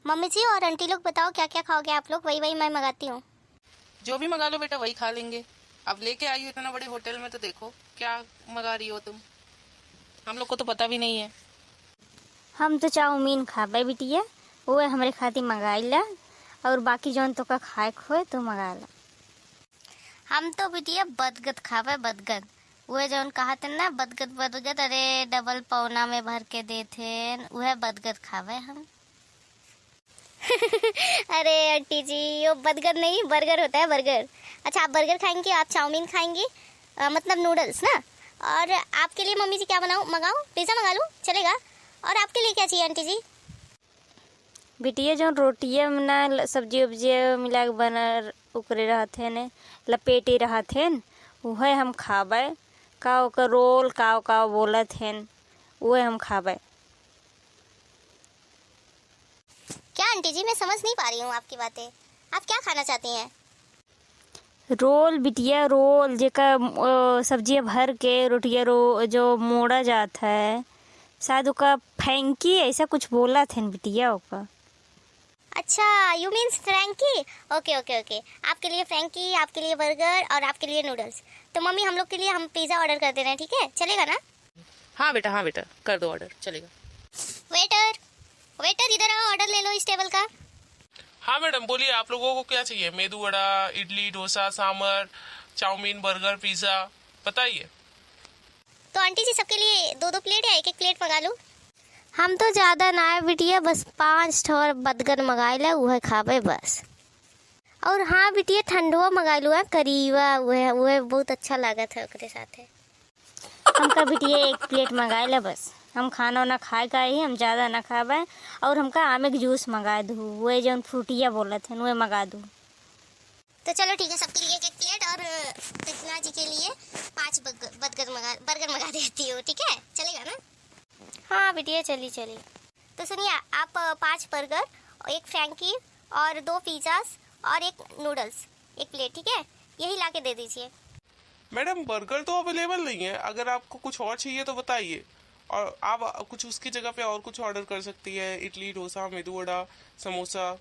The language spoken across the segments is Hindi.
मम्मी जी और आंटी लोग बताओ क्या क्या खाओगे आप लोग, वही वही मैं मंगाती हूँ। जो भी मंगा लो बेटा वही खा लेंगे। अब लेके आई हो इतना बड़े होटल में तो देखो क्या मंगा रही हो तुम। हम लोग को तो पता भी नहीं है। हम तो चाउमीन खाबे बिटिया, वो हमारे खातिर मंगाई ला, और बाकी जौन तो का खाए खोए तो मंगा ला। हम तो बिटिया बदगद खाबे, बदगद वह जौन कहा थे ना, बदगद बदगद, अरे डबल पौना में भर के देते वह बदगद खाबे हम। अरे आंटी जी वो बर्गर नहीं, बर्गर होता है, बर्गर। अच्छा आप बर्गर खाएंगी, आप चाउमीन खाएंगी, मतलब नूडल्स ना। और आपके लिए मम्मी जी क्या बनाऊँ, मंगाऊँ, पिज़्ज़ा मंगा लूँ, चलेगा? और आपके लिए क्या चाहिए आंटी जी? बिटिया जो रोटियाँ ना सब्जी उब्जी मिला के बना उकरे रहते ने, लपेटे रहते न, वह हम खाबे। का ओकर रोल का बोलत हैं, वह हम खाबे। क्या आंटी जी, मैं समझ नहीं पा रही हूँ आपकी बातें, आप क्या खाना चाहती हैं? रोल बिटिया, रोल जेका सब्जियाँ भर के रोटियाँ जो मोड़ा जाता है, शायद उसका फ्रैंकी ऐसा कुछ बोला थे बिटिया ओका। अच्छा you means frankie. Okay okay okay, आपके लिए फ्रैंकी, आपके लिए बर्गर और आपके लिए नूडल्स। तो मम्मी हम लोग के लिए हम पिज़्ज़ा ऑर्डर कर दे रहे हैं, ठीक है, चलेगा ना? हाँ बेटा कर दो ऑर्डर, चलेगा। वेटर, वेटर इधर आओ, ऑर्डर ले लो इस टेबल का। हाँ मैडम बोलिए, आप लोगों को क्या चाहिए? Medu vada, idli, dosa, sambar, chow mein, burger, pizza, बताइए। तो आंटी जी सबके लिए दो दो प्लेट या एक एक प्लेट मंगा लूँ? हम तो ज़्यादा ना है बिटिया, बस 5 ठोर बदगन मंगाई ला, वह खाबे बस। और हाँ बिटिया ठंडुआ मंगा लूँ, करीवा, वह बहुत अच्छा लगा था उसके साथ है। हमका बिटिया एक प्लेट मंगाई ला बस, हम खाना वाना खाए का ही, हम ज़्यादा ना खाबे। और हमका आमे के जूस मंगा दूँ, वह जो फ्रूटिया बोला थे वह मंगा दूँ। तो चलो ठीक है, सबके लिए एक एक प्लेट, और कृष्णा जी के लिए 5 बर्गर मंगा देती हूँ, ठीक है, चलेगा ना? हाँ बिटिया चली चली। तो सुनिए, आप 5 बर्गर, एक फ्रैंकी और 2 पिज़्ज़ास और एक नूडल्स, एक प्लेट, ठीक है, यही ला के दे दीजिए। मैडम बर्गर तो अवेलेबल नहीं है, अगर आपको कुछ और चाहिए तो बताइए। और आप कुछ उसकी जगह पे और कुछ ऑर्डर कर सकती है, इडली, डोसा, मेदू वड़ा, समोसा।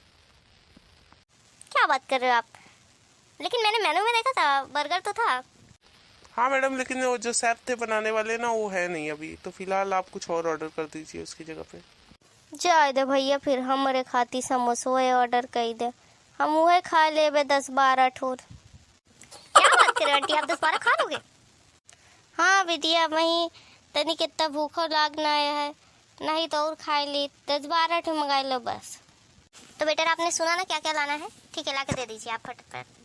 क्या बात कर रहे हो आप? लेकिन मैंने मेनू में देखा था बर्गर तो था। हाँ मैडम, लेकिन वो जो शेफ थे बनाने वाले ना, वो है नहीं अभी, तो फिलहाल आप कुछ और ऑर्डर कर दीजिए उसकी जगह पे। जाए दे भैया, फिर हमारे खाती समोसो ऑर्डर कर दे, हम वह खा लेबे 10-12 ठोर। क्या बात कर रहे हो आंटी, आप 10-12 खा लोगे? हाँ बिटिया, वही तनी कितना भूखो लागना है, नहीं तो और खा ली, 10-12 ठो मंगा लो बस। तो बेटर आपने सुना ना क्या क्या लाना है, ठीक है ला के दे दीजिए आप फटाफट।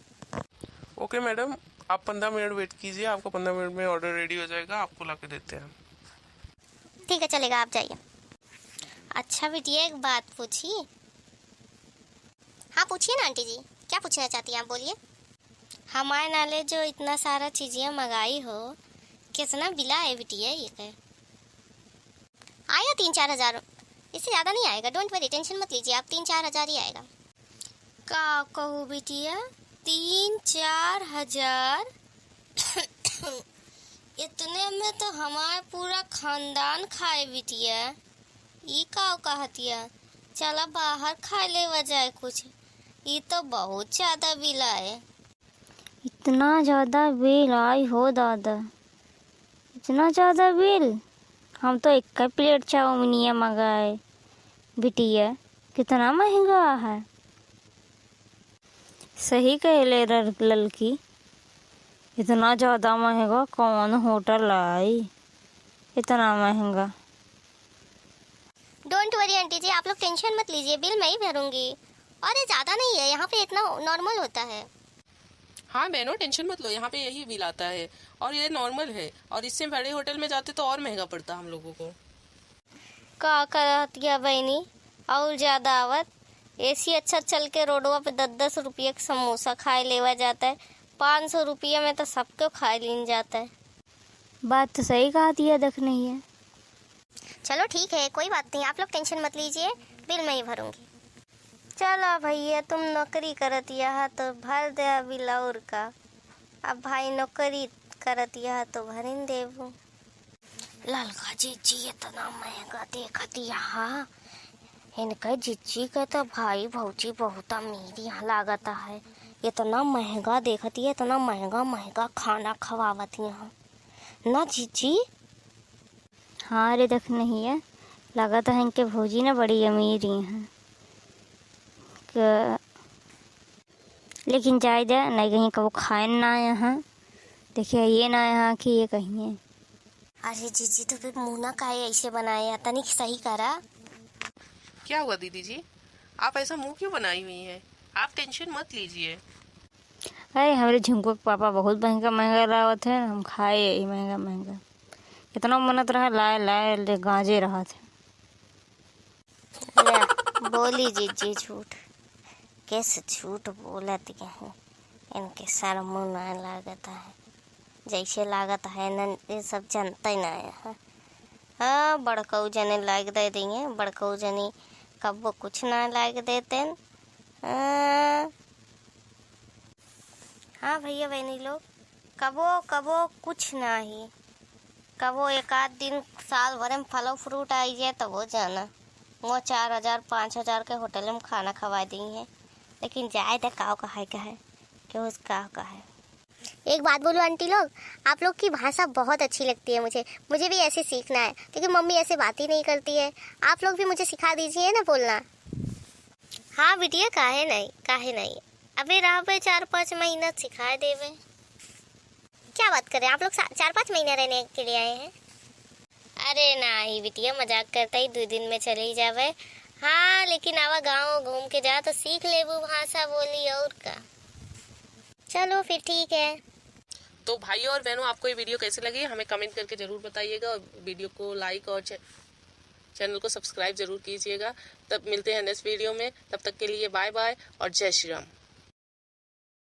ओके मैडम, आप 15 मिनट वेट कीजिए, आपका 15 मिनट में ऑर्डर रेडी हो जाएगा, आपको ला के देते हैं। ठीक है चलेगा, आप जाइए। अच्छा बिटिया एक बात पूछी? हाँ पूछिए ना आंटी जी, क्या पूछना चाहती हैं आप, बोलिए। हमारे नाले जो इतना सारा चीज़ें मंगाई हो, कितना बिला है बिटिया ये है? आया 3-4 हज़ार, इससे ज़्यादा नहीं आएगा, डोंट वरी, टेंशन मत लीजिए आप, 3-4 हज़ार ही आएगा। का कहूँ बिटिया, 3-4 हज़ार? इतने में तो हमारा पूरा खानदान खाए बिटिया, ये का कहतिया, चला बाहर खा ले वजाए कुछ, ये तो बहुत ज़्यादा बिल आए। इतना ज़्यादा बिल आई हो दादा, इतना ज़्यादा बिल? हम तो एक प्लेट चाउमीनिया मंगाए बिटिया, कितना महंगा है। सही कहले ललकी, इतना ज़्यादा महंगा कौन होटल आई, इतना महंगा। डोंट वरी आंटी जी, आप लोग टेंशन मत लीजिए, बिल मैं ही भरूंगी, और ये ज़्यादा नहीं है, यहाँ पे इतना नॉर्मल होता है। हाँ बहनों टेंशन मत लो, यहाँ पे यही बिल आता है और ये नॉर्मल है, और इससे बड़े होटल में जाते तो और महंगा पड़ता हम लोगों को। का कहतिया बहनी, और ज़्यादा आवत, ऐसी अच्छा चल के रोडवा पे 10-10 रुपये का समोसा खाए लेवा जाता है, 500 रुपये में तो सबको खा लीन जाता है। बात तो सही कहा दिया, देख नहीं है। चलो ठीक है, कोई बात नहीं, आप लोग टेंशन मत लीजिए, बिल मैं ही भरूंगी। चलो भैया, तुम नौकरी करत यह तो भर दे बिल, और का, अब भाई नौकरी करत यह तो भरिन देबू। ललका जी इतना महंगा देखत यहाँ, इनका जिज्जी का तो भाई भौजी बहुत अमीर यहाँ लागता है। इतना महंगा देखती है, इतना महंगा महंगा खाना खवावती यहाँ ना जिज्जी। हाँ रे, देख नहीं है, लागत है इनके भौजी ना बड़ी अमीर ही हैं। लेकिन जायदा नहीं कहीं कब खाए ना यहाँ, देखिए ये ना यहाँ कि ये कहीं है। अरे जीजी तो फिर मुँह ना काहे ऐसे बनाए, तनिक सही करा। क्या हुआ दीदी जी, आप ऐसा मुंह क्यों बनाई हुई हैं? आप टेंशन मत लीजिए। अरे हमारे झुमको के पापा बहुत महंगा महंगा लावत है, हम खाए यही महंगा महंगा। इतना मनत रहा लाए लाए ले गांजे रहा थे। बोली जीजी झूठ, कैसे झूठ बोलती है, इनके सर मुँह ना लागता है, जैसे लागत है न ये सब जनता ही ना है। हाँ बड़कऊ जने लाग दे देंगे, बड़कऊ जनी कब वो कुछ ना लाग देते। हाँ भैया बहनी लोग, कबो कबो कुछ ना ही, कबो एक आध दिन साल भर में फलो फ्रूट आई जाए तो वो जाना वो 4,000 5,000 के होटल में खाना खवा दी है। लेकिन जाए तो काव का है क्यों उसका का है। एक बात बोलो आंटी लोग, आप लोग की भाषा बहुत अच्छी लगती है मुझे भी ऐसे सीखना है, क्योंकि मम्मी ऐसे बात ही नहीं करती है। आप लोग भी मुझे सिखा दीजिए ना बोलना। हाँ बिटिया, काहे नहीं, अबे रहा पे 4-5 महीना सिखा देवे। क्या बात करें, आप लोग 4-5 महीना रहने के लिए आए हैं? अरे नहीं बिटिया, मजाक करता ही 2 दिन में चले ही जावे। हाँ लेकिन आवा गाँव घूम के जा तो सीख लेबू भाषा बोली और का। चलो फिर ठीक है। तो भाइयों और बहनों, आपको ये वीडियो कैसी लगी हमें कमेंट करके जरूर बताइएगा, और वीडियो को लाइक और चैनल को सब्सक्राइब जरूर कीजिएगा। तब मिलते हैं नेक्स्ट वीडियो में, तब तक के लिए बाय बाय और जय श्री राम।